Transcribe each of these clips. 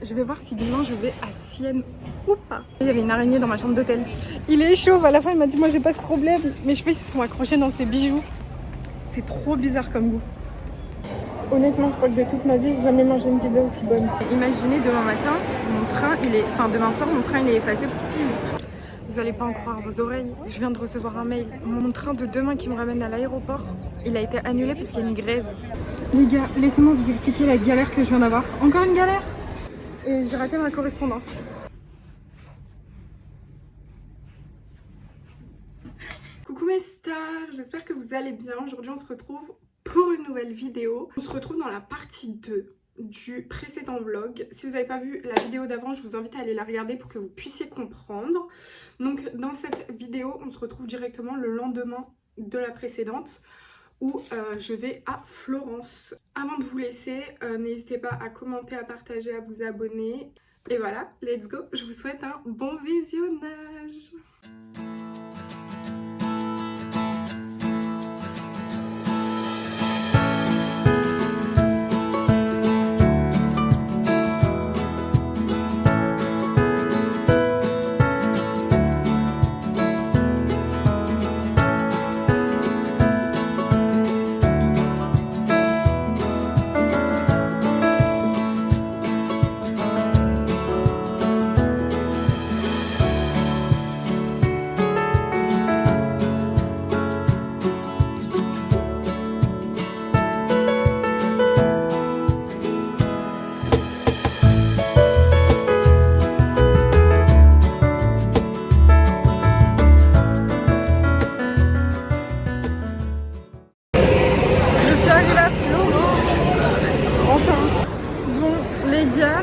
Je vais voir si demain je vais à Sienne ou pas. Il y avait une araignée dans ma chambre d'hôtel. Il est chaud, à la fin il m'a dit moi j'ai pas ce problème. Mes cheveux ils se sont accrochés dans ses bijoux. C'est trop bizarre comme goût. Honnêtement je crois que de toute ma vie j'ai jamais mangé une pizza aussi bonne. Imaginez demain matin, demain soir mon train il est effacé pour pile. Vous allez pas en croire vos oreilles, je viens de recevoir un mail. Mon train de demain qui me ramène à l'aéroport, il a été annulé parce qu'il y a une grève. Les gars, laissez-moi vous expliquer la galère que je viens d'avoir. Encore une galère? Et j'ai raté ma correspondance. Coucou mes stars, j'espère que vous allez bien. Aujourd'hui on se retrouve pour une nouvelle vidéo. On se retrouve dans la partie 2 du précédent vlog. Si vous n'avez pas vu la vidéo d'avant, je vous invite à aller la regarder pour que vous puissiez comprendre. Donc dans cette vidéo, on se retrouve directement le lendemain de la précédente où je vais à Florence. Avant de vous laisser, n'hésitez pas à commenter, à partager, à vous abonner. Et voilà, let's go. Je vous souhaite un bon visionnage.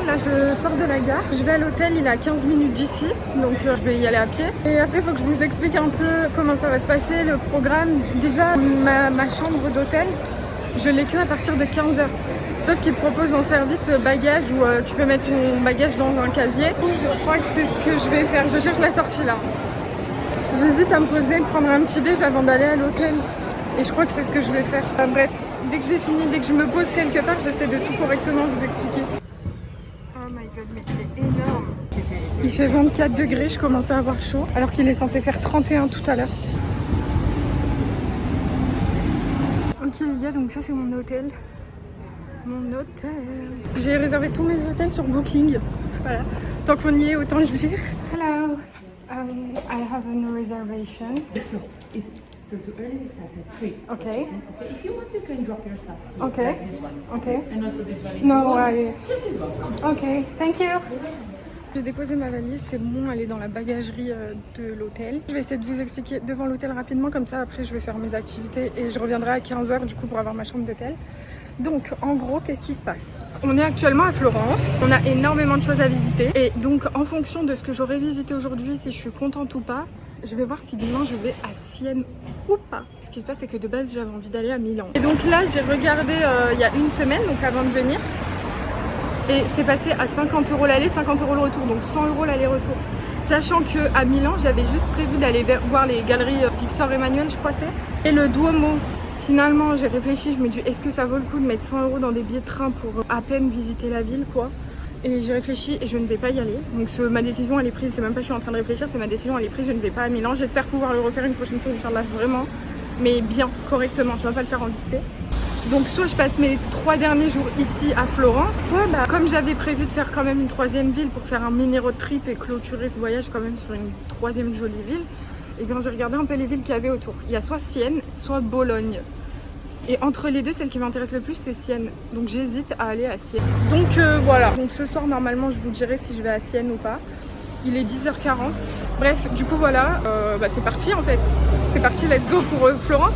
Là je sors de la gare, je vais à l'hôtel, il est à 15 minutes d'ici, donc je vais y aller à pied. Et après il faut que je vous explique un peu comment ça va se passer, le programme. Déjà ma chambre d'hôtel, je l'ai que à partir de 15h. Sauf qu'ils proposent un service bagage où tu peux mettre ton bagage dans un casier. Je crois que c'est ce que je vais faire, je cherche la sortie là. J'hésite à me poser, prendre un petit déj avant d'aller à l'hôtel. Et je crois que c'est ce que je vais faire. Bref, dès que j'ai fini, dès que je me pose quelque part, j'essaie de tout correctement vous expliquer. Mais il est énorme. Il fait 24 degrés, je commence à avoir chaud alors qu'il est censé faire 31 tout à l'heure. Ok les gars, donc ça c'est mon hôtel. Mon hôtel. J'ai réservé tous mes hôtels sur Booking. Voilà. Tant qu'on y est, autant le dire. Hello. I have a reservation. So it's still too early. We start at 3. Okay. Okay. If you want, you can drop your stuff here, Okay. like this one. Okay. And also this one. No, Just this one. Come. Ok, thank you. J'ai déposé ma valise, c'est bon, elle est dans la bagagerie de l'hôtel. Je vais essayer de vous expliquer devant l'hôtel rapidement, comme ça après je vais faire mes activités et je reviendrai à 15h du coup pour avoir ma chambre d'hôtel. Donc en gros, qu'est-ce qui se passe? On est actuellement à Florence, on a énormément de choses à visiter et donc en fonction de ce que j'aurai visité aujourd'hui, si je suis contente ou pas, je vais voir si demain je vais à Sienne ou pas. Ce qui se passe c'est que de base j'avais envie d'aller à Milan. Et donc là j'ai regardé il y a une semaine, donc avant de venir. Et c'est passé à 50 € l'aller, 50 € le retour, donc 100 € l'aller-retour. Sachant qu'à Milan, j'avais juste prévu d'aller voir les galeries Victor Emmanuel, je crois c'est, et le Duomo. Finalement, j'ai réfléchi, je me dis, est-ce que ça vaut le coup de mettre 100 € dans des billets de train pour à peine visiter la ville, quoi? Et j'ai réfléchi et je ne vais pas y aller. Donc ma décision, elle est prise, c'est même pas je suis en train de réfléchir, c'est ma décision, elle est prise, je ne vais pas à Milan. J'espère pouvoir le refaire une prochaine fois, Inch'Allah, vraiment, mais bien, correctement, je ne vais pas le faire en vite fait. Donc soit je passe mes 3 derniers jours ici à Florence, soit comme j'avais prévu de faire quand même une 3e ville pour faire un mini road trip et clôturer ce voyage quand même sur une 3e jolie ville, et bien j'ai regardé un peu les villes qu'il y avait autour. Il y a soit Sienne, soit Bologne. Et entre les deux, celle qui m'intéresse le plus c'est Sienne. Donc j'hésite à aller à Sienne. Donc voilà, donc ce soir normalement je vous dirai si je vais à Sienne ou pas. Il est 10h40. Bref, du coup voilà, c'est parti en fait. C'est parti, let's go pour Florence.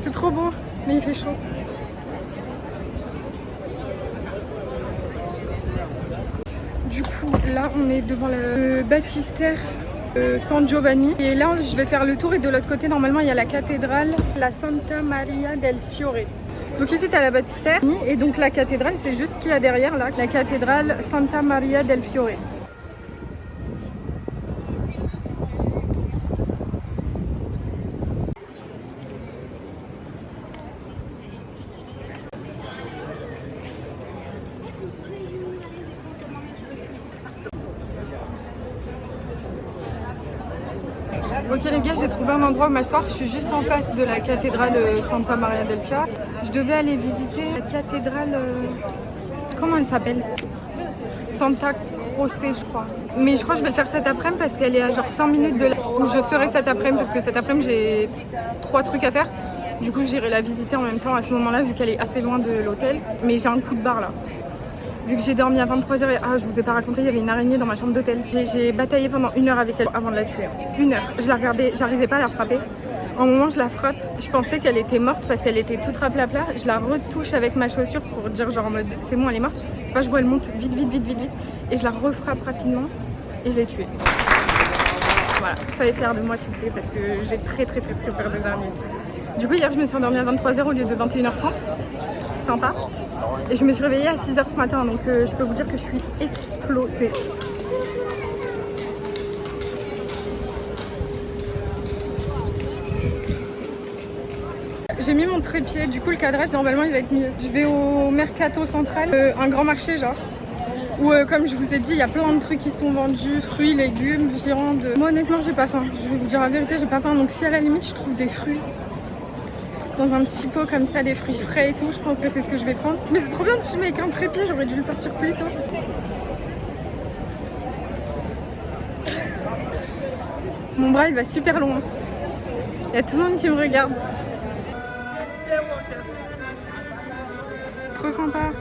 C'est trop beau, mais il fait chaud. Du coup, Là, on est devant le baptistère San Giovanni. Et là, je vais faire le tour et de l'autre côté, normalement, il y a la cathédrale, la Santa Maria del Fiore. Donc ici, tu as la baptistère et donc la cathédrale, c'est juste ce qu'il y a derrière là, la cathédrale Santa Maria del Fiore. Ok les gars, j'ai trouvé un endroit où m'asseoir. Je suis juste en face de la cathédrale Santa Maria del Fiore. Je devais aller visiter la cathédrale... comment elle s'appelle? Santa Croce, je crois. Mais je crois que je vais le faire cet après-midi parce qu'elle est à genre 5 minutes de là où je serai cet après-midi parce que cet après-midi j'ai 3 trucs à faire. Du coup j'irai la visiter en même temps à ce moment-là vu qu'elle est assez loin de l'hôtel. Mais j'ai un coup de barre là. Vu que j'ai dormi à 23h et je vous ai pas raconté, il y avait une araignée dans ma chambre d'hôtel. J'ai bataillé pendant 1 heure avec elle avant de la tuer. 1 heure. Je la regardais, j'arrivais pas à la frapper. En moment je la frappe, je pensais qu'elle était morte parce qu'elle était toute raplapla. Je la retouche avec ma chaussure pour dire genre en mode c'est bon elle est morte. C'est pas, je vois elle monte vite. Et je la refrappe rapidement et je l'ai tuée. Voilà, soyez fiers de moi s'il vous plaît parce que j'ai très peur des araignées. Du coup hier je me suis endormie à 23h au lieu de 21h30. Sympa. Et je me suis réveillée à 6h ce matin, donc je peux vous dire que je suis explosée. J'ai mis mon trépied, du coup le cadrage normalement il va être mieux. Je vais au Mercato Central, un grand marché genre, où comme je vous ai dit, il y a plein de trucs qui sont vendus, fruits, légumes, viande. Moi honnêtement j'ai pas faim, je vais vous dire la vérité, j'ai pas faim, donc si à la limite je trouve des fruits dans un petit pot comme ça, des fruits frais et tout, je pense que c'est ce que je vais prendre. Mais c'est trop bien de filmer avec un trépied, j'aurais dû le sortir plus tôt. Mon bras il va super loin. Il y a tout le monde qui me regarde. C'est trop sympa.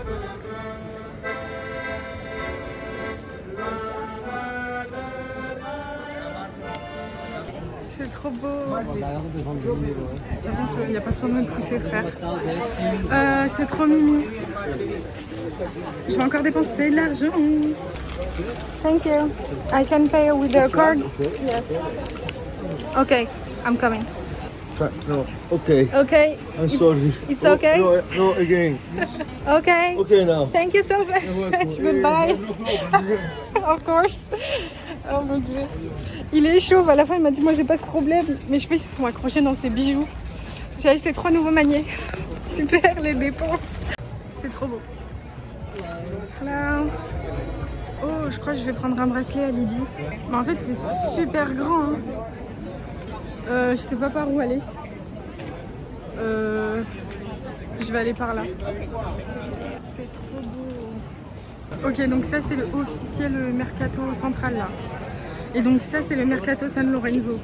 C'est trop beau. Il n'y a pas besoin de me pousser, frère. C'est trop mimi. Je vais encore dépenser de l'argent. Thank you. I can pay with the card? Yes. Okay, I'm coming. No, okay. Okay. I'm sorry. It's okay? No, again. Okay. Okay now. Thank you so much. Goodbye. Of course. Oh mon dieu. Il est chauve. À la fin, il m'a dit moi j'ai pas ce problème. Mes cheveux ils se sont accrochés dans ses bijoux. J'ai acheté 3 nouveaux maniers. Super les dépenses. C'est trop beau. Voilà. Oh, je crois que je vais prendre un bracelet à Lydie. Mais en fait, c'est super grand. Hein. Je sais pas par où aller. Je vais aller par là. C'est trop beau. Ok, donc ça c'est le officiel Mercato Central là. Et donc ça c'est le Mercato San Lorenzo.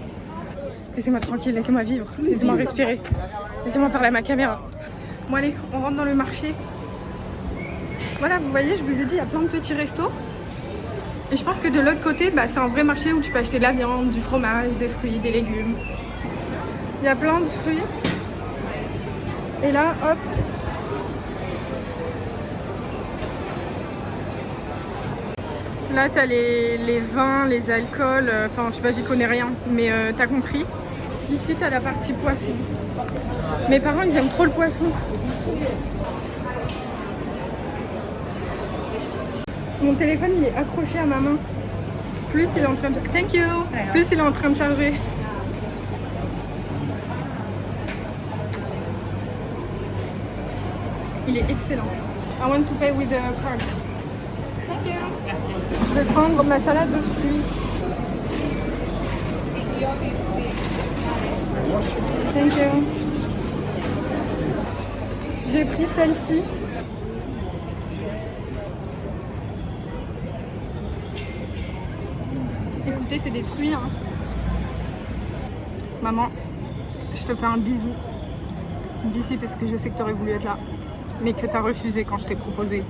Laissez-moi tranquille, laissez-moi vivre, laissez-moi respirer. Laissez-moi parler à ma caméra. Bon allez, on rentre dans le marché. Voilà, vous voyez, je vous ai dit, il y a plein de petits restos. Et je pense que de l'autre côté, c'est un vrai marché où tu peux acheter de la viande, du fromage, des fruits, des légumes. Il y a plein de fruits. Et là, hop. Là, t'as les vins, les alcools. Enfin, je sais pas, j'y connais rien. Mais t'as compris. Ici, t'as la partie poisson. Mes parents, ils aiment trop le poisson. Mon téléphone il est accroché à ma main. Plus il est en train de... Thank you. Plus il est en train de charger. Il est excellent. I want to pay with the card. Thank you. Je vais prendre ma salade de fruits. Thank you. J'ai pris celle-ci. Écoutez, c'est des fruits. Hein. Maman, je te fais un bisou d'ici parce que je sais que tu aurais voulu être là, mais que tu as refusé quand je t'ai proposé.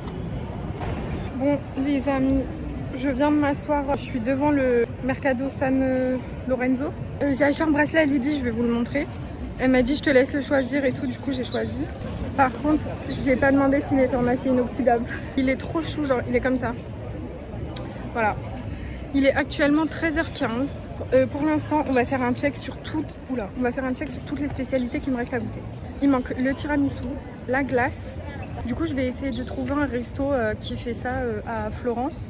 Bon, les amis, je viens de m'asseoir. Je suis devant le Mercato San Lorenzo. J'ai acheté un bracelet à Lydie, je vais vous le montrer. Elle m'a dit je te laisse le choisir et tout, du coup j'ai choisi. Par contre, j'ai pas demandé s'il était en acier inoxydable. Il est trop chou, genre il est comme ça. Voilà. Il est actuellement 13h15. Pour l'instant, on va faire un check sur toutes. Oula, on va faire un check sur toutes les spécialités qui me restent à goûter. Il manque le tiramisu, la glace. Du coup, je vais essayer de trouver un resto qui fait ça à Florence.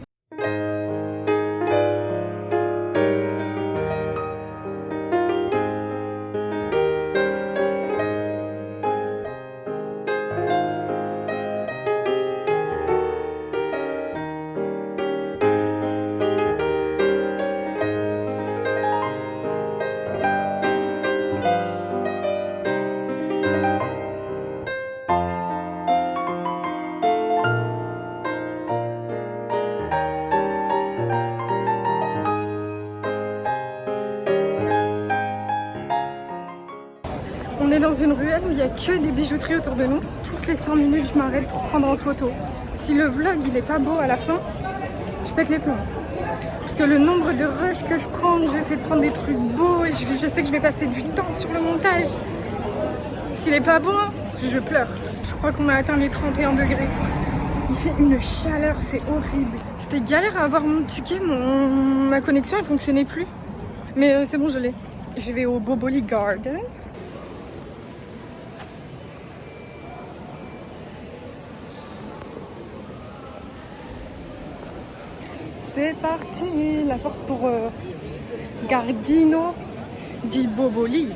On est dans une ruelle où il n'y a que des bijouteries autour de nous. Toutes les 5 minutes, je m'arrête pour prendre en photo. Si le vlog il est pas beau à la fin, je pète les plombs. Parce que le nombre de rushs que je prends, j'essaie de prendre des trucs beaux et je sais que je vais passer du temps sur le montage. S'il est pas beau, je pleure. Je crois qu'on a atteint les 31 degrés. Il fait une chaleur, c'est horrible. C'était galère à avoir mon ticket, ma connexion elle fonctionnait plus. Mais c'est bon, je l'ai. Je vais au Boboli Garden. C'est parti, la porte pour Gardino di Boboli.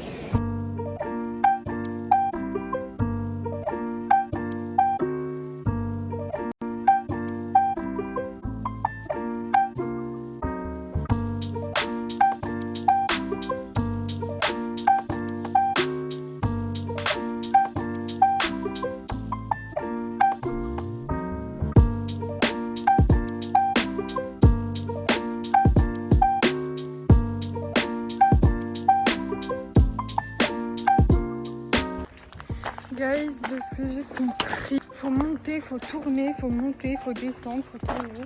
Guys, de ce que j'ai compris, faut monter, faut tourner, faut monter, faut descendre, faut tourner.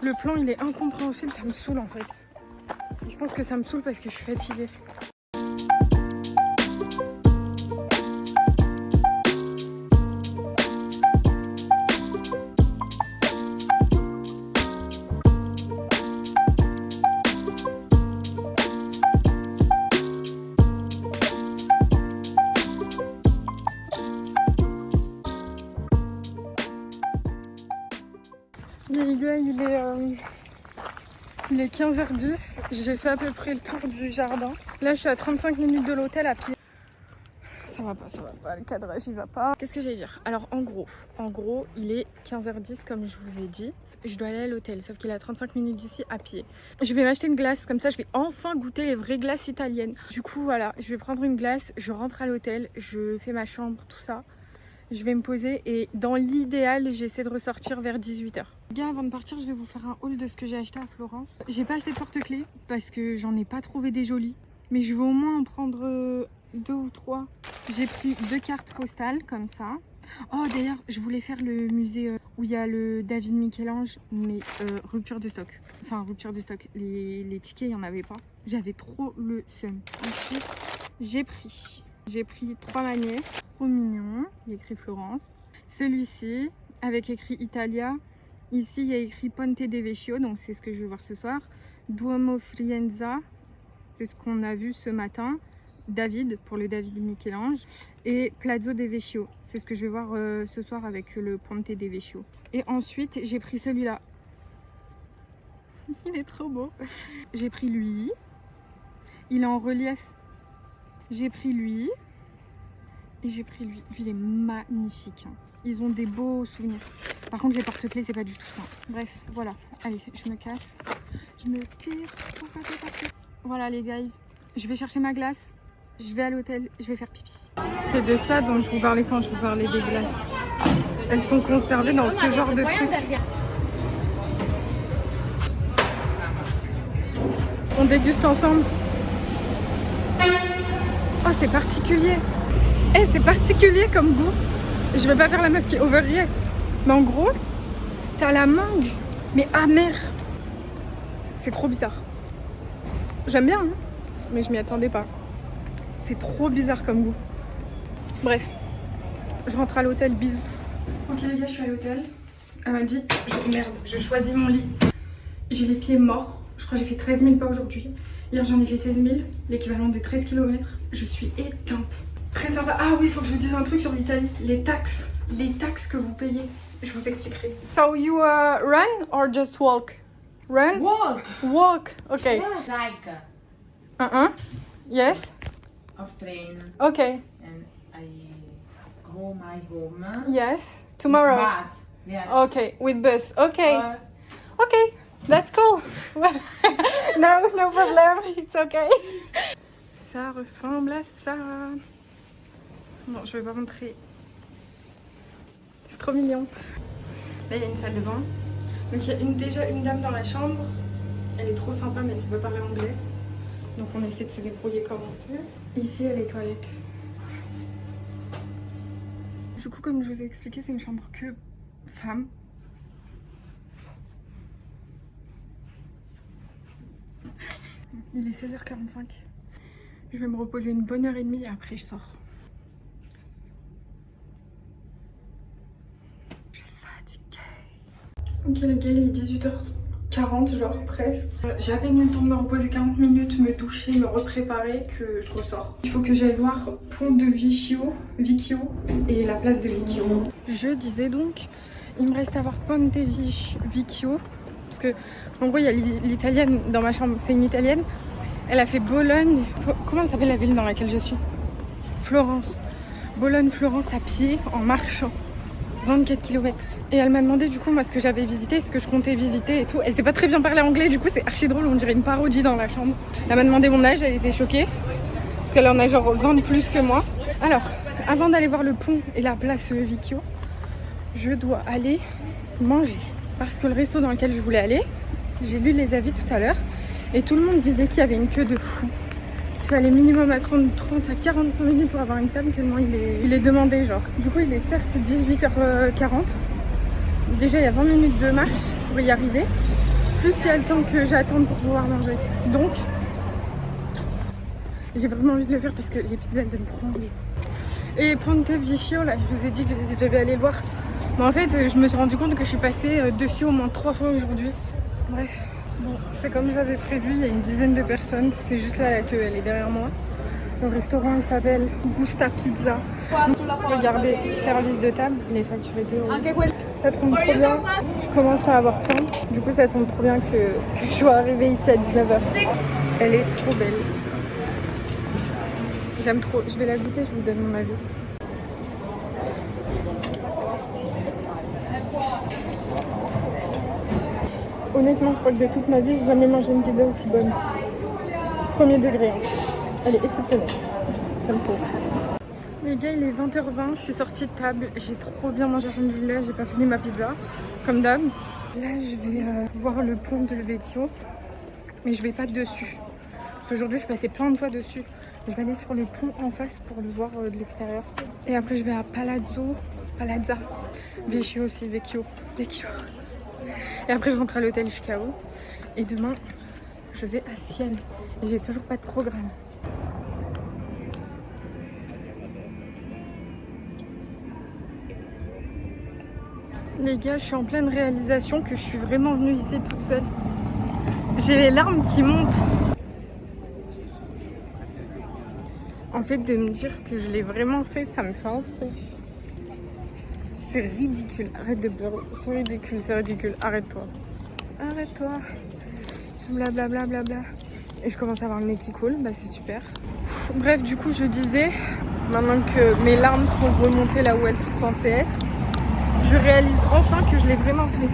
Le plan il est incompréhensible, ça me saoule en fait. Je pense que ça me saoule parce que je suis fatiguée. Les gars, il est 15h10, j'ai fait à peu près le tour du jardin. Là, je suis à 35 minutes de l'hôtel à pied. Ça va pas, le cadrage il va pas. Qu'est-ce que j'allais dire? Alors en gros, il est 15h10 comme je vous ai dit. Je dois aller à l'hôtel, sauf qu'il est à 35 minutes d'ici à pied. Je vais m'acheter une glace, comme ça je vais enfin goûter les vraies glaces italiennes. Du coup voilà, je vais prendre une glace, je rentre à l'hôtel, je fais ma chambre, tout ça. Je vais me poser et dans l'idéal, j'essaie de ressortir vers 18h. Les gars, avant de partir, je vais vous faire un haul de ce que j'ai acheté à Florence. J'ai pas acheté de porte-clés parce que j'en ai pas trouvé des jolis. Mais je vais au moins en prendre 2 ou 3. J'ai pris 2 cartes postales comme ça. Oh d'ailleurs, je voulais faire le musée où il y a le David Michel-Ange, mais rupture de stock. Enfin, rupture de stock. Les tickets, il n'y en avait pas. J'avais trop le seum. Ensuite, j'ai pris 3 manières. Trop mignon, il y a écrit Florence. Celui-ci, avec écrit Italia. Ici, il y a écrit Ponte de Vecchio, donc c'est ce que je vais voir ce soir. Duomo Frienza, c'est ce qu'on a vu ce matin. David, pour le David Michel-Ange. Et Palazzo de Vecchio, c'est ce que je vais voir ce soir avec le Ponte de Vecchio. Et ensuite, j'ai pris celui-là. Il est trop beau. J'ai pris lui. Il est en relief. J'ai pris lui. Et j'ai pris lui. Lui, il est magnifique. Ils ont des beaux souvenirs. Par contre, les porte-clés, c'est pas du tout ça. Bref, voilà. Allez, je me casse. Je me tire pour passer partout. Voilà, les guys. Je vais chercher ma glace. Je vais à l'hôtel. Je vais faire pipi. C'est de ça dont je vous parlais quand je vous parlais des glaces. Elles sont conservées dans ce genre de truc. On déguste ensemble. Oh, c'est particulier. Eh, c'est particulier comme goût. Je vais pas faire la meuf qui est overreact. Mais en gros, t'as la mangue, mais amère. C'est trop bizarre. J'aime bien, hein, mais je m'y attendais pas. C'est trop bizarre comme goût. Bref, je rentre à l'hôtel, bisous. Ok les gars, je suis à l'hôtel. Elle m'a dit, merde, je choisis mon lit. J'ai les pieds morts. Je crois que j'ai fait 13 000 pas aujourd'hui. Hier j'en ai fait 16 000, l'équivalent de 13 km. Je suis éteinte. Très sympa. Ah oui, il faut que je vous dise un truc sur l'Italie. Les taxes que vous payez. Je vous expliquerai. So you run or just walk? Run? Walk. Walk. Okay. Like Yes. of train, Okay. and I go my home. Yes. Tomorrow. Bus. Yes. Okay. With bus. Okay. Uh, Okay. That's cool. No problem. It's okay. Ça ressemble à ça. Bon, je vais pas montrer. C'est trop mignon. Là, il y a une salle de bain. Donc, il y a déjà une dame dans la chambre. Elle est trop sympa, mais elle ne sait pas parler anglais. Donc, on essaie de se débrouiller comme on peut. Ici, il y a les toilettes. Du coup, comme je vous ai expliqué, c'est une chambre que femmes. Il est 16h45. Je vais me reposer une bonne heure et demie et après je sors. Je suis fatiguée. Ok les gars, il est 18h40 genre presque. J'ai à peine eu le temps de me reposer 40 minutes, me doucher, me repréparer que je ressors. Il faut que j'aille voir Pont de Vicchio et la place de Vicchio. Je disais donc, il me reste à voir Ponte Vicchio. Parce que en gros il y a l'italienne dans ma chambre, c'est une italienne. Elle a fait Bologne, comment s'appelle la ville dans laquelle je suis? Florence. Bologne-Florence à pied, en marchant. 24 km. Et elle m'a demandé du coup moi ce que j'avais visité, ce que je comptais visiter et tout. Elle sait pas très bien parler anglais, du coup c'est archi drôle, on dirait une parodie dans la chambre. Elle m'a demandé mon âge, elle était choquée. Parce qu'elle en a genre 20 de plus que moi. Alors, avant d'aller voir le pont et la place Vicchio, je dois aller manger. Parce que le resto dans lequel je voulais aller, j'ai lu les avis tout à l'heure et tout le monde disait qu'il y avait une queue de fou. Qu'il fallait minimum attendre 30 à 45 minutes pour avoir une table tellement il est demandé genre. Du coup il est certes 18h40. Déjà il y a 20 minutes de marche pour y arriver. Plus il y a le temps que j'attends pour pouvoir manger. Donc j'ai vraiment envie de le faire parce que les pizzas elles donnent trop envie. Et Ponte Vicchio là, je vous ai dit que je devais aller le voir. Mais en fait, je me suis rendu compte que je suis passée dessus au moins 3 fois aujourd'hui. Bref, bon, c'est comme j'avais prévu, il y a une dizaine de personnes. C'est juste là la queue, elle est derrière moi. Le restaurant, il s'appelle Gusta Pizza. Regardez, service de table, il est facturé 2 €. Ça tombe trop bien. Je commence à avoir faim. Du coup, ça tombe trop bien que je sois arrivée ici à 19h. Elle est trop belle. J'aime trop. Je vais la goûter, je vous donne mon avis. Honnêtement, je crois que de toute ma vie, j'ai jamais mangé une pizza aussi bonne. Premier degré. Hein. Elle est exceptionnelle. J'aime trop. Les gars, il est 20h20. Je suis sortie de table. J'ai trop bien mangé. Alhamdoulilah, j'ai pas fini ma pizza. Comme d'hab. Là, je vais voir le pont de Vecchio. Mais je vais pas dessus. Parce qu'aujourd'hui, je suis passée plein de fois dessus. Je vais aller sur le pont en face pour le voir de l'extérieur. Et après, je vais à Palazza. Vecchio aussi. Vecchio. Et après je rentre à l'hôtel, je suis KO. Et demain, je vais à Sienne. Et j'ai toujours pas de programme. Les gars, je suis en pleine réalisation que je suis vraiment venue ici toute seule. J'ai les larmes qui montent. En fait, de me dire que je l'ai vraiment fait, ça me fait un truc. C'est ridicule, arrête de pleurer, c'est ridicule, arrête-toi. Blablabla. Bla, bla, bla. Et je commence à avoir le nez qui coule, bah c'est super. Bref, du coup, je disais, maintenant que mes larmes sont remontées là où elles sont censées être, je réalise enfin que je l'ai vraiment fait.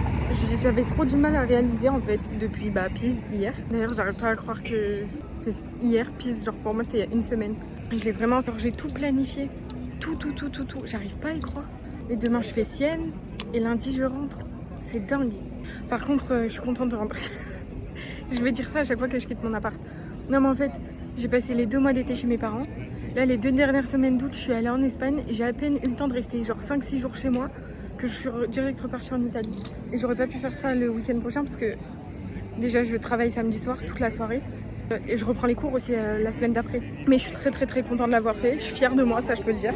J'avais trop du mal à réaliser en fait depuis Pise hier. D'ailleurs, j'arrive pas à croire que c'était hier Pise, genre pour moi c'était il y a une semaine. Et je l'ai vraiment fait, j'ai tout planifié, tout. J'arrive pas à y croire. Et demain je fais Sienne et lundi je rentre. C'est dingue. Par contre, je suis contente de rentrer. Je vais dire ça à chaque fois que je quitte mon appart. Non mais en fait, j'ai passé les 2 mois d'été chez mes parents. Là, les 2 dernières semaines d'août, je suis allée en Espagne. J'ai à peine eu le temps de rester genre 5-6 jours chez moi que je suis direct repartie en Italie. Et j'aurais pas pu faire ça le week-end prochain parce que déjà je travaille samedi soir toute la soirée. Et je reprends les cours aussi la semaine d'après. Mais je suis très contente de l'avoir fait. Je suis fière de moi, ça je peux le dire.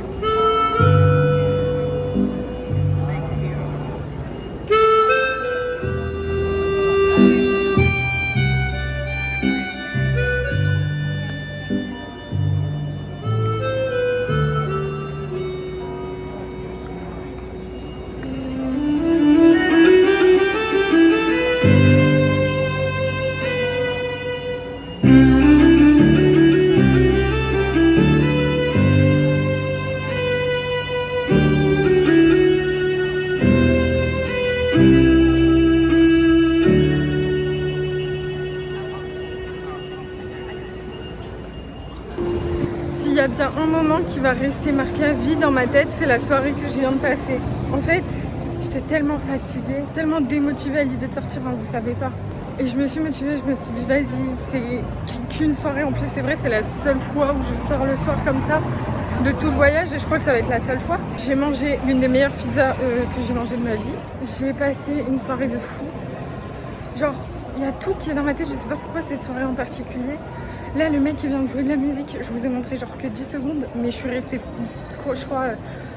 a bien un moment qui va rester marqué à vie dans ma tête, c'est la soirée que je viens de passer. En fait, j'étais tellement fatiguée, tellement démotivée à l'idée de sortir, hein, vous savez pas. Et je me suis motivée, je me suis dit vas-y, c'est qu'une soirée. En plus c'est vrai, c'est la seule fois où je sors le soir comme ça de tout le voyage et je crois que ça va être la seule fois. J'ai mangé l'une des meilleures pizzas que j'ai mangées de ma vie. J'ai passé une soirée de fou. Genre, il y a tout qui est dans ma tête, je sais pas pourquoi cette soirée en particulier. Là, le mec qui vient de jouer de la musique, je vous ai montré genre que 10 secondes, mais je suis restée, je crois,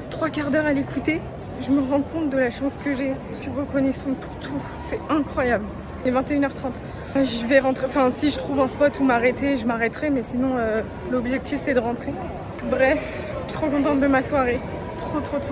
3 quarts d'heure à l'écouter. Je me rends compte de la chance que j'ai. Je suis reconnaissante pour tout, c'est incroyable. Il est 21h30. Je vais rentrer, enfin si je trouve un spot où m'arrêter, je m'arrêterai, mais sinon l'objectif c'est de rentrer. Bref, je suis trop contente de ma soirée. Trop contente.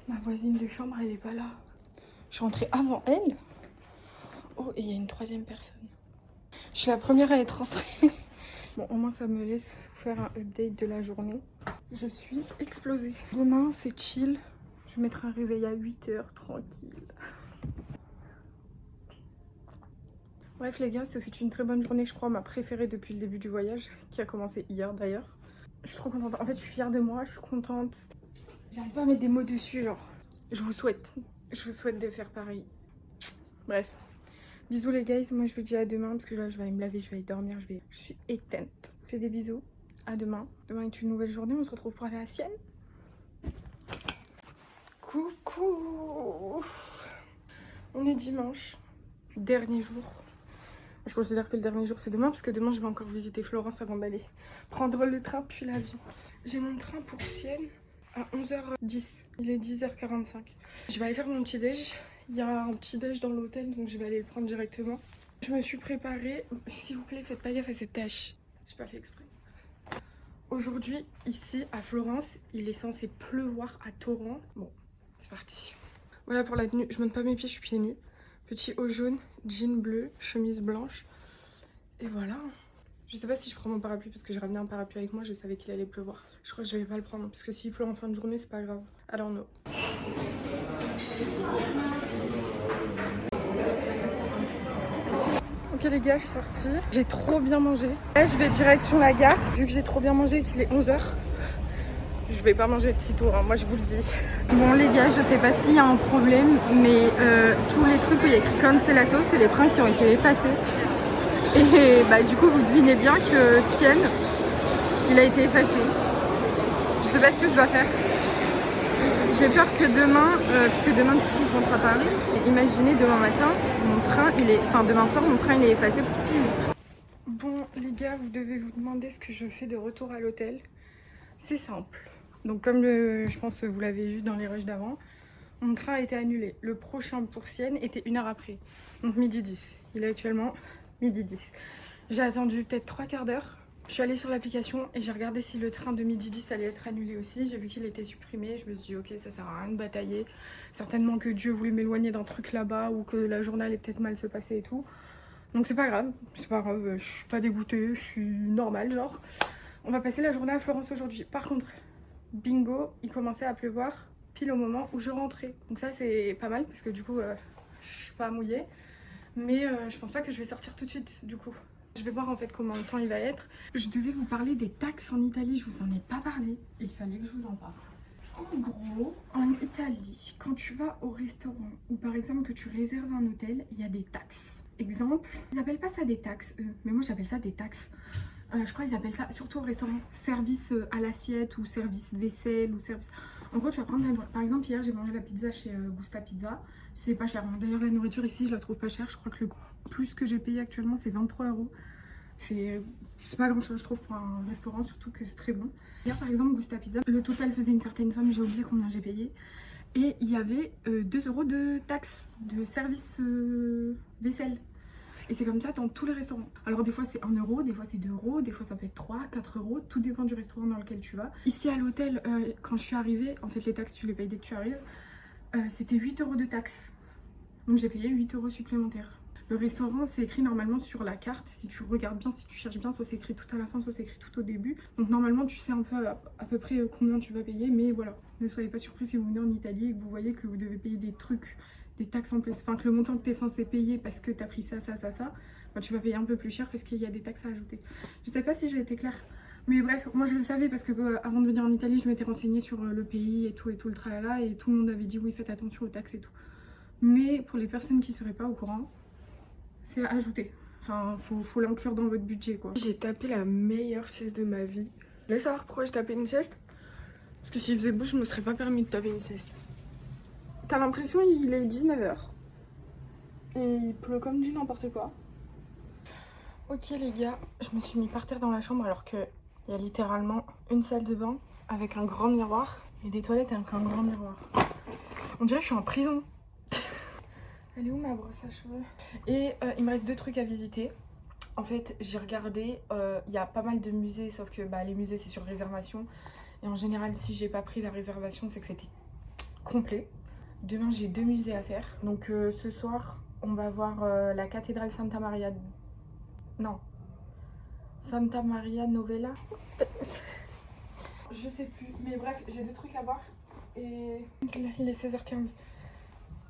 Ma voisine de chambre, elle est pas là. Je suis rentrée avant elle. Oh, et il y a une troisième personne. Je suis la première à être rentrée. Bon, au moins ça me laisse vous faire un update de la journée. Je suis explosée. Demain, c'est chill. Je vais mettre un réveil à 8h, tranquille. Bref les gars, ce fut une très bonne journée, je crois ma préférée depuis le début du voyage, qui a commencé hier d'ailleurs. Je suis trop contente. En fait, je suis fière de moi, je suis contente. J'arrive pas à mettre des mots dessus, genre. Je vous souhaite de faire pareil. Bref. Bisous les guys, moi je vous dis à demain parce que là je vais aller me laver, je vais aller dormir, je suis éteinte. Je fais des bisous, à demain. Demain est une nouvelle journée, on se retrouve pour aller à Sienne. Coucou. On est dimanche, dernier jour. Je considère que le dernier jour c'est demain parce que demain je vais encore visiter Florence avant d'aller prendre le train puis l'avion. J'ai mon train pour Sienne à 11h10, il est 10h45. Je vais aller faire mon petit déj. Il y a un petit déj dans l'hôtel, donc je vais aller le prendre directement. Je me suis préparée. S'il vous plaît, faites pas gaffe à cette tache. J'ai pas fait exprès. Aujourd'hui, ici à Florence, il est censé pleuvoir à torrent. Bon, c'est parti. Voilà pour la tenue. Je monte pas mes pieds, je suis pieds nus. Petit haut jaune, jean bleu, chemise blanche. Et voilà. Je sais pas si je prends mon parapluie parce que j'ai ramené un parapluie avec moi. Je savais qu'il allait pleuvoir. Je crois que je vais pas le prendre parce que s'il pleut en fin de journée, c'est pas grave. Alors non. Ok les gars, je suis sortie. J'ai trop bien mangé. Là, je vais direction la gare. Vu que j'ai trop bien mangé et qu'il est 11h, je vais pas manger de sitôt, hein, moi je vous le dis. Bon les gars, je sais pas s'il y a un problème, mais tous les trucs où il y a écrit cancelato, c'est les trains qui ont été effacés. Et bah du coup, vous devinez bien que Sienne, il a été effacé. Je sais pas ce que je dois faire. J'ai peur que demain, parce que demain du coup je rentre à Paris, et imaginez demain matin, mon train, demain soir mon train il est effacé pour pile. Bon les gars, vous devez vous demander ce que je fais de retour à l'hôtel. C'est simple. Donc comme je pense que vous l'avez vu dans les rushs d'avant, mon train a été annulé. Le prochain pour Sienne était 1 heure après, donc midi 10. Il est actuellement midi 10. J'ai attendu peut-être 3 quarts d'heure. Je suis allée sur l'application et j'ai regardé si le train de midi 10 allait être annulé aussi. J'ai vu qu'il était supprimé. Je me suis dit ok, ça sert à rien de batailler. Certainement que Dieu voulait m'éloigner d'un truc là-bas ou que la journée allait peut-être mal se passer et tout. Donc c'est pas grave, je suis pas dégoûtée, je suis normale genre. On va passer la journée à Florence aujourd'hui. Par contre, bingo, il commençait à pleuvoir pile au moment où je rentrais. Donc ça c'est pas mal parce que du coup je suis pas mouillée. Mais je pense pas que je vais sortir tout de suite du coup. Je vais voir en fait comment le temps il va être. Je devais vous parler des taxes en Italie, je vous en ai pas parlé. Il fallait que je vous en parle. En gros, en Italie, quand tu vas au restaurant ou par exemple que tu réserves un hôtel, il y a des taxes. Exemple, ils appellent pas ça des taxes eux, mais moi j'appelle ça des taxes. Je crois qu'ils appellent ça, surtout au restaurant, service à l'assiette ou service vaisselle ou service... En gros, tu vas prendre par exemple, hier j'ai mangé la pizza chez Gusta Pizza. C'est pas cher. D'ailleurs, la nourriture ici, je la trouve pas chère. Je crois que le plus que j'ai payé actuellement, c'est 23 €. C'est pas grand chose, je trouve, pour un restaurant, surtout que c'est très bon. Hier, par exemple, Gusta Pizza, le total faisait une certaine somme, j'ai oublié combien j'ai payé. Et il y avait 2 € de taxes de service vaisselle. Et c'est comme ça dans tous les restaurants. Alors des fois c'est 1 €, des fois c'est 2 €, des fois ça peut être 3, 4 €, tout dépend du restaurant dans lequel tu vas. Ici à l'hôtel, quand je suis arrivée, en fait les taxes tu les payes dès que tu arrives, c'était 8 € de taxes. Donc j'ai payé 8 € supplémentaires. Le restaurant, c'est écrit normalement sur la carte. Si tu regardes bien, si tu cherches bien, soit c'est écrit tout à la fin, soit c'est écrit tout au début. Donc normalement, tu sais un peu à peu près combien tu vas payer. Mais voilà, ne soyez pas surpris si vous venez en Italie et que vous voyez que vous devez payer des trucs, des taxes en plus. Enfin, que le montant que tu es censé payer parce que tu as pris ça, bah, tu vas payer un peu plus cher parce qu'il y a des taxes à ajouter. Je sais pas si j'ai été claire. Mais bref, moi je le savais parce que avant de venir en Italie, je m'étais renseignée sur le pays et tout le tralala. Et tout le monde avait dit oui, faites attention aux taxes et tout. Mais pour les personnes qui seraient pas au courant, c'est à ajouter. Enfin, faut l'inclure dans votre budget, quoi. J'ai tapé la meilleure sieste de ma vie. Vous voulez savoir pourquoi j'ai tapé une sieste? Parce que s'il faisait beau, je me serais pas permis de taper une sieste. T'as l'impression il est 19h. Et il pleut comme du n'importe quoi. Ok les gars, je me suis mis par terre dans la chambre alors qu'il y a littéralement une salle de bain avec un grand miroir et des toilettes avec un grand miroir. On dirait que je suis en prison. Elle est où ma brosse à cheveux? Et il me reste 2 trucs à visiter. En fait, j'ai regardé, il y a pas mal de musées, sauf que les musées c'est sur réservation. Et en général, si j'ai pas pris la réservation, c'est que c'était complet. Demain, j'ai 2 musées à faire. Donc ce soir, on va voir la cathédrale Santa Maria... Non. Santa Maria Novella. Je sais plus. Mais bref, j'ai 2 trucs à voir. Et il est 16h15.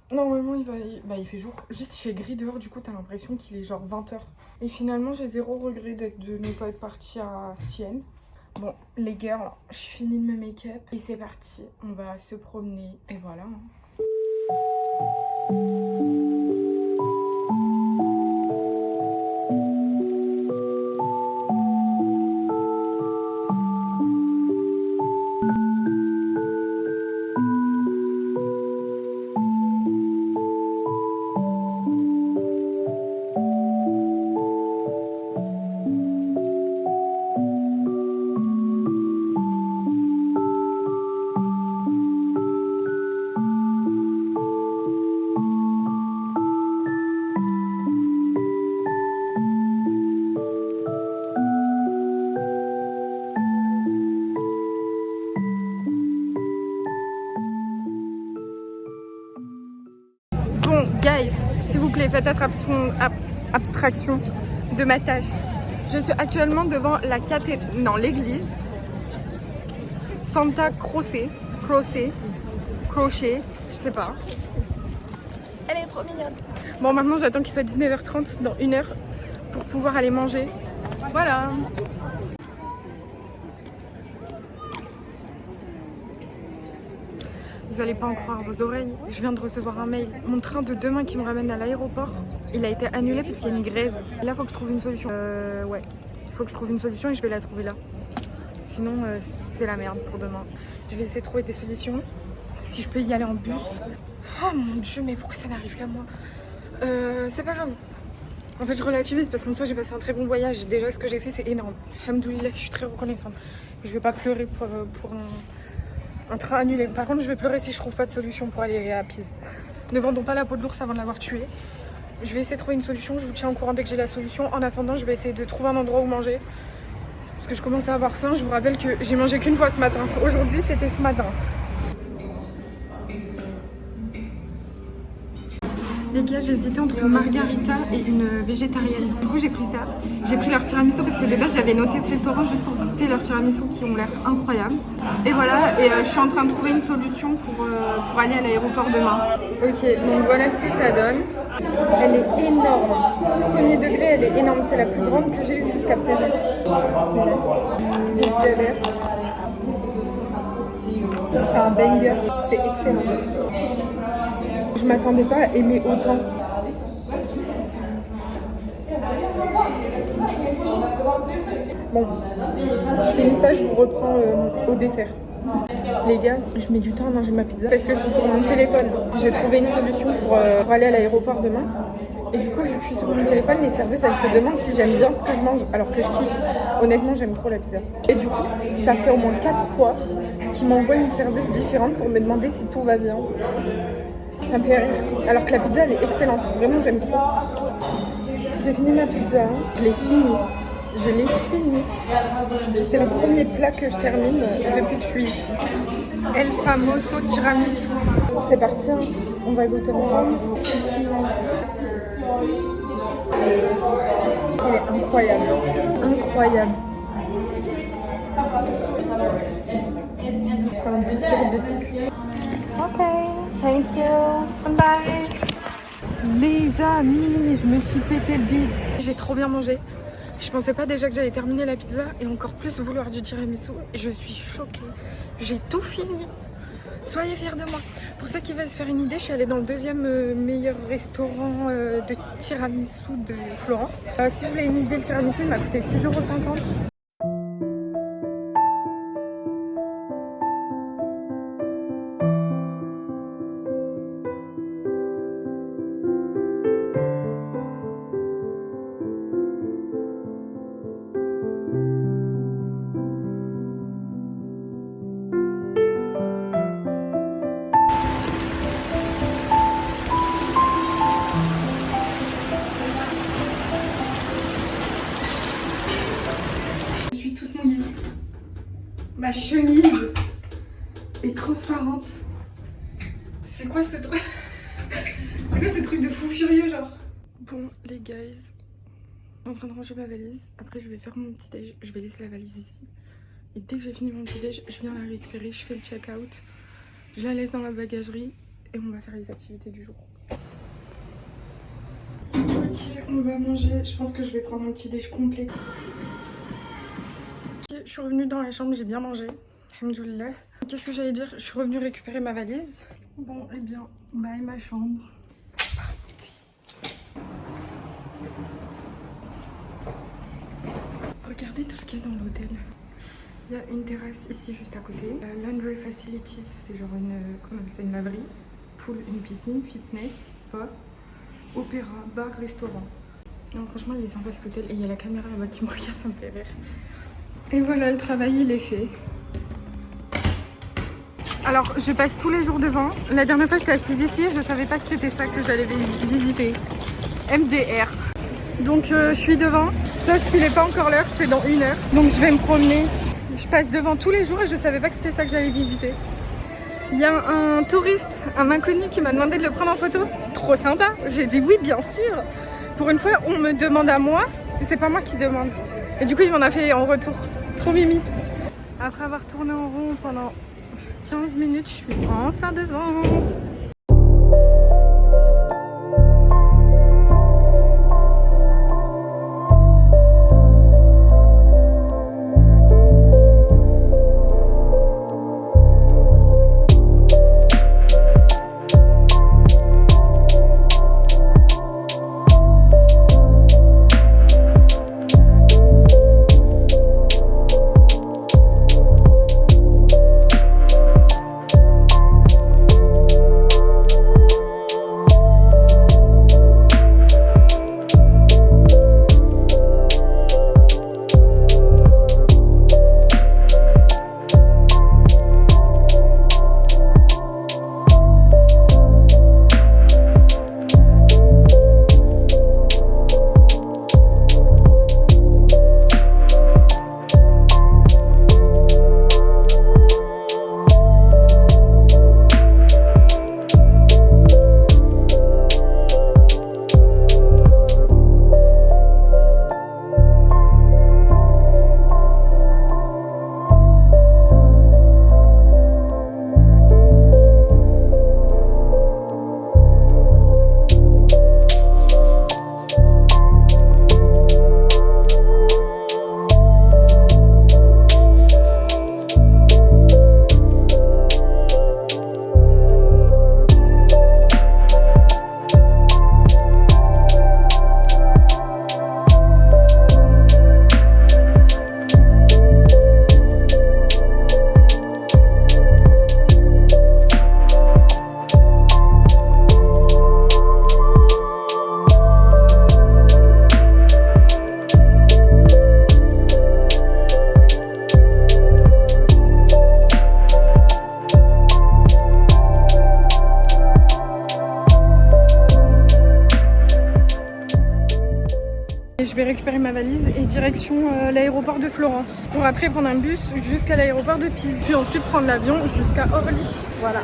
Normalement il fait jour, juste il fait gris dehors, du coup t'as l'impression qu'il est genre 20h. Et finalement j'ai 0 regret de ne pas être partie à Sienne. Bon les girls, je finis de me make-up et c'est parti, on va se promener et voilà. Bon, guys, s'il vous plaît, faites abstraction de ma tâche. Je suis actuellement devant la l'église Santa Croce, je sais pas. Elle est trop mignonne. Bon, maintenant j'attends qu'il soit 19h30 dans 1 heure pour pouvoir aller manger. Voilà. Vous allez pas en croire vos oreilles, je viens de recevoir un mail. Mon train de demain qui me ramène à l'aéroport, il a été annulé parce qu'il y a une grève. Là, faut que je trouve une solution. Ouais, il faut que je trouve une solution et je vais la trouver là. Sinon, c'est la merde pour demain. Je vais essayer de trouver des solutions. Si je peux y aller en bus. Oh mon dieu, mais pourquoi ça n'arrive qu'à moi? C'est pas grave. En fait, je relativise parce qu'en soi, j'ai passé un très bon voyage. Déjà, ce que j'ai fait, c'est énorme. Alhamdoulilah, je suis très reconnaissante. Je vais pas pleurer pour un train annulé. Par contre, je vais pleurer si je trouve pas de solution pour aller à Pise. Ne vendons pas la peau de l'ours avant de l'avoir tué. Je vais essayer de trouver une solution. Je vous tiens au courant dès que j'ai la solution. En attendant, je vais essayer de trouver un endroit où manger. Parce que je commence à avoir faim. Je vous rappelle que j'ai mangé qu'une fois ce matin. Aujourd'hui, c'était ce matin. Les gars, j'ai hésité entre une margarita et une végétarienne. Du coup, j'ai pris ça. J'ai pris leur tiramisu parce que de base, j'avais noté ce restaurant juste pour goûter leurs tiramisu qui ont l'air incroyables. Et voilà, et je suis en train de trouver une solution pour aller à l'aéroport demain. Ok, donc voilà ce que ça donne. Elle est énorme. Premier degré, elle est énorme. C'est la plus grande que j'ai eue jusqu'à présent. C'est un banger. C'est excellent. Je m'attendais pas à aimer autant. Bon, je finis ça, je vous reprends au dessert. Les gars, je mets du temps à manger ma pizza parce que je suis sur mon téléphone. J'ai trouvé une solution pour aller à l'aéroport demain. Et du coup, vu que je suis sur mon téléphone, les serveuses, elles se demandent si j'aime bien ce que je mange, alors que je kiffe. Honnêtement, j'aime trop la pizza. Et du coup, ça fait au moins 4 fois qu'ils m'envoient une serveuse différente pour me demander si tout va bien. Ça me fait rire. Alors que la pizza, elle est excellente. Vraiment, j'aime trop. J'ai fini ma pizza. Je l'ai finie. C'est le premier plat que je termine depuis que je suis ici. El famoso tiramisu. C'est parti, hein. On va goûter ensemble. Elle est incroyable. Incroyable. C'est un 10 sur 10. Ok, thank you. Bye. Les amis, je me suis pété le bide. J'ai trop bien mangé. Je pensais pas déjà que j'allais terminer la pizza et encore plus vouloir du tiramisu. Je suis choquée. J'ai tout fini. Soyez fiers de moi. Pour ceux qui veulent se faire une idée, je suis allée dans le deuxième meilleur restaurant de tiramisu de Florence. Si vous voulez une idée, le tiramisu il m'a coûté 6,50 €. Je suis toute mouillée. Ma chemise est transparente. C'est quoi ce truc? C'est quoi ce truc de fou furieux genre? Bon les guys, je suis en train de ranger ma valise. Après je vais faire mon petit déj. Je vais laisser la valise ici. Et dès que j'ai fini mon petit déj, je viens la récupérer. Je fais le check-out. Je la laisse dans la bagagerie. Et on va faire les activités du jour. Ok, on va manger. Je pense que je vais prendre un petit déj complet. Je suis revenue dans la chambre, j'ai bien mangé. Alhamdoulilah. Qu'est-ce que j'allais dire? Je suis revenue récupérer ma valise. Bon, eh bien, bye ma chambre. C'est parti. Regardez tout ce qu'il y a dans l'hôtel. Il y a une terrasse ici juste à côté. Laundry facilities, c'est genre une laverie. Pool, une piscine, fitness, spa, opéra, bar, restaurant. Non, franchement, il est sympa cet hôtel. Et il y a la caméra là-bas qui me regarde, ça me fait rire. Et voilà, le travail, il est fait. Alors, je passe tous les jours devant. La dernière fois, j'étais assise ici et je savais pas que c'était ça que j'allais visiter. MDR. Donc, je suis devant. Sauf qu'il n'est pas encore l'heure, c'est dans 1 heure. Donc, je vais me promener. Je passe devant tous les jours et je savais pas que c'était ça que j'allais visiter. Il y a un touriste, un inconnu qui m'a demandé de le prendre en photo. Trop sympa. J'ai dit oui, bien sûr. Pour une fois, on me demande à moi et c'est pas moi qui demande. Et du coup, il m'en a fait en retour. Trop mimi. Après avoir tourné en rond pendant 15 minutes, je suis enfin devant. Je vais récupérer ma valise et direction l'aéroport de Florence. Pour après prendre un bus jusqu'à l'aéroport de Pise. Puis ensuite prendre l'avion jusqu'à Orly. Voilà,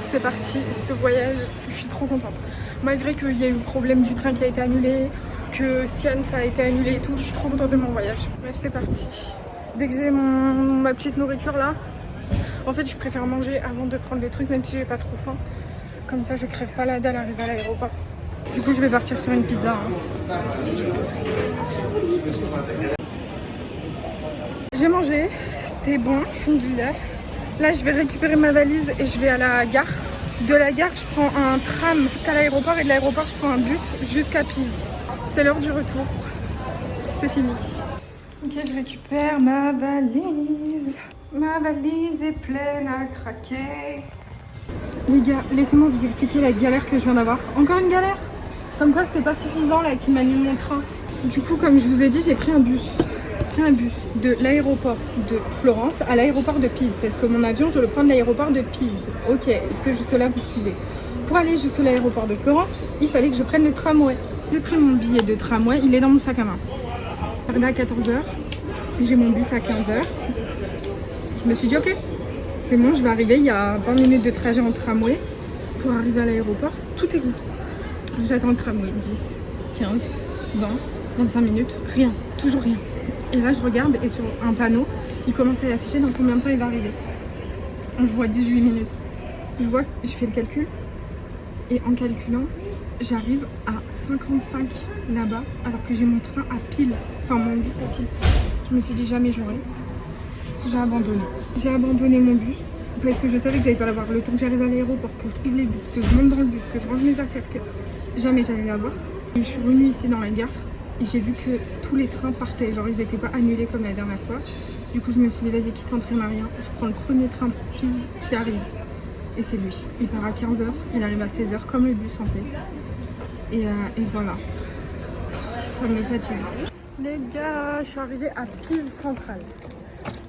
c'est parti. Ce voyage, je suis trop contente. Malgré qu'il y a eu le problème du train qui a été annulé, que Sienne ça a été annulé et tout. Je suis trop contente de mon voyage. Bref, c'est parti. Dès que j'ai ma petite nourriture là, en fait je préfère manger avant de prendre des trucs même si j'ai pas trop faim. Comme ça je crève pas la dalle arrivée à l'aéroport. Du coup je vais partir sur une pizza. J'ai mangé, c'était bon, alhamdoulilah. Là je vais récupérer ma valise et je vais à la gare. De la gare je prends un tram jusqu'à l'aéroport et de l'aéroport je prends un bus jusqu'à Pise. C'est l'heure du retour, c'est fini. Ok, je récupère ma valise. Ma valise est pleine à craquer. Les gars, laissez-moi vous expliquer la galère que je viens d'avoir. Encore une galère? Comme quoi c'était pas suffisant là qui m'annule mon train. Du coup, comme je vous ai dit, j'ai pris un bus. De l'aéroport de Florence à l'aéroport de Pise. Parce que mon avion, je le prends de l'aéroport de Pise. Ok, est-ce que jusque là vous suivez? Pour aller jusqu'à l'aéroport de Florence, il fallait que je prenne le tramway. J'ai pris mon billet de tramway, il est dans mon sac à main. Arrivé à 14h, j'ai mon bus à 15h. Je me suis dit ok, c'est bon, je vais arriver, il y a 20 minutes de trajet en tramway pour arriver à l'aéroport, tout est good. J'attends le tramway, 10, 15, 20, 25 minutes, rien, toujours rien. Et là je regarde et sur un panneau, il commence à afficher dans combien de temps il va arriver. Je vois 18 minutes. Je fais le calcul et en calculant, j'arrive à 55 là-bas alors que j'ai mon train à pile, enfin mon bus à pile. Je me suis dit jamais je l'aurai. J'ai abandonné. J'ai abandonné mon bus parce que je savais que j'allais pas l'avoir. Le temps que j'arrive à l'aéroport, que je trouve les bus, que je monte dans le bus, que je range mes affaires, que jamais j'allais l'avoir. Et je suis venue ici dans la gare et j'ai vu que tous les trains partaient, genre ils n'étaient pas annulés comme la dernière fois. Du coup je me suis dit vas-y quitte entraîne à rien, je prends le premier train Pise qui arrive. Et c'est lui. Il part à 15h, il arrive à 16h comme le bus en fait. Et voilà. Ça me fatigue. Les gars, je suis arrivée à Pise Centrale.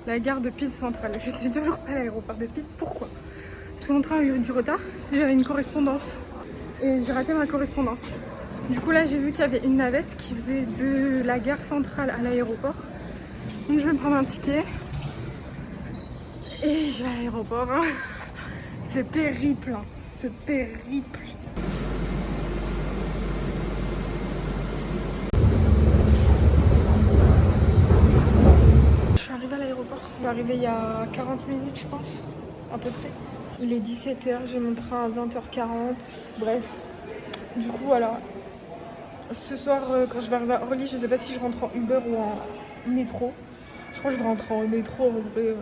La gare de Pise Centrale. Je suis toujours pas à l'aéroport de Pise. Pourquoi? Parce que mon train a eu du retard. J'avais une correspondance. Et j'ai raté ma correspondance. Du coup là j'ai vu qu'il y avait une navette qui faisait de la gare centrale à l'aéroport. Donc je vais me prendre un ticket. Et je vais à l'aéroport. Hein. C'est périple. Hein. C'est périple. Je suis arrivée à l'aéroport. Je suis arrivée il y a 40 minutes je pense. À peu près. Il est 17h, j'ai mon train à 20h40. Bref. Du coup voilà. Ce soir, quand je vais arriver à Orly, je sais pas si je rentre en Uber ou en métro. Je crois que je vais rentrer en métro en vrai.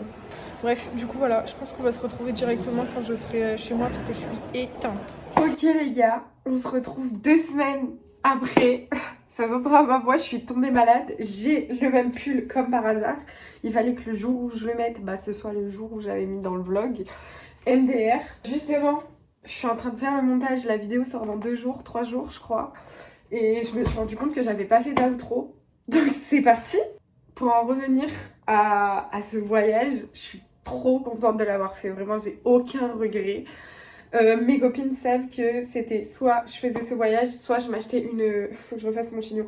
Bref, du coup voilà, je pense qu'on va se retrouver directement quand je serai chez moi parce que je suis éteinte. Ok les gars, on se retrouve 2 semaines après. Ça s'entend à ma voix, je suis tombée malade. J'ai le même pull comme par hasard. Il fallait que le jour où je le mette, ce soit le jour où j'avais mis dans le vlog. MDR. Justement, je suis en train de faire le montage. La vidéo sort dans 2 jours, 3 jours je crois. Et je me suis rendu compte que j'avais pas fait d'outro. Donc c'est parti. Pour en revenir à ce voyage, je suis trop contente de l'avoir fait. Vraiment, j'ai aucun regret. Mes copines savent que c'était soit je faisais ce voyage, soit je m'achetais une... Faut que je refasse mon chignon.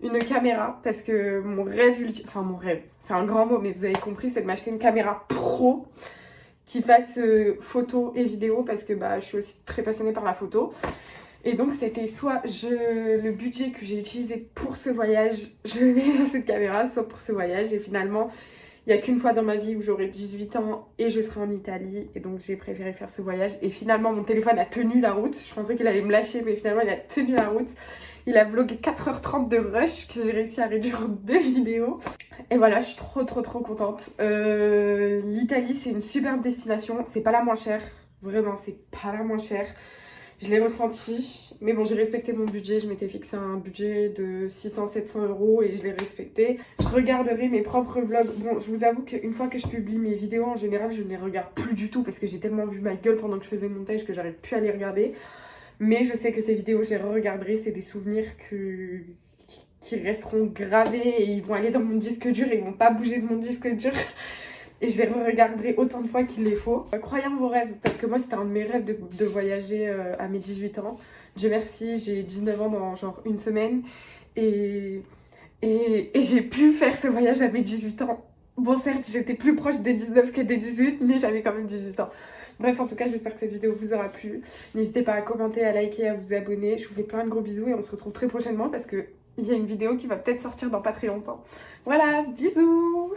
Une caméra. Parce que mon rêve ultime... Enfin mon rêve, c'est un grand mot, mais vous avez compris, c'est de m'acheter une caméra pro qui fasse photo et vidéo. Parce que je suis aussi très passionnée par la photo. Et donc c'était soit le budget que j'ai utilisé pour ce voyage, je le mets dans cette caméra, soit pour ce voyage. Et finalement, il n'y a qu'une fois dans ma vie où j'aurai 18 ans et je serai en Italie. Et donc j'ai préféré faire ce voyage. Et finalement, mon téléphone a tenu la route. Je pensais qu'il allait me lâcher, mais finalement, il a tenu la route. Il a vlogué 4h30 de rush que j'ai réussi à réduire en 2 vidéos. Et voilà, je suis trop contente. L'Italie, c'est une superbe destination. C'est pas la moins chère. Vraiment, c'est pas la moins chère. Je l'ai ressenti, mais bon, j'ai respecté mon budget. Je m'étais fixé un budget de 600-700 € et je l'ai respecté. Je regarderai mes propres vlogs. Bon, je vous avoue qu'une fois que je publie mes vidéos, en général, je ne les regarde plus du tout parce que j'ai tellement vu ma gueule pendant que je faisais le montage que j'arrive plus à les regarder. Mais je sais que ces vidéos, je les re-regarderai. C'est des souvenirs qui resteront gravés et ils vont aller dans mon disque dur et ils vont pas bouger de mon disque dur. Et je les re-regarderai autant de fois qu'il les faut. Croyez en vos rêves, parce que moi c'était un de mes rêves de voyager à mes 18 ans. Dieu merci, j'ai 19 ans dans genre 1 semaine. Et j'ai pu faire ce voyage à mes 18 ans. Bon certes, j'étais plus proche des 19 que des 18, mais j'avais quand même 18 ans. Bref, en tout cas, j'espère que cette vidéo vous aura plu. N'hésitez pas à commenter, à liker, à vous abonner. Je vous fais plein de gros bisous et on se retrouve très prochainement parce que il y a une vidéo qui va peut-être sortir dans pas très longtemps. Voilà, bisous.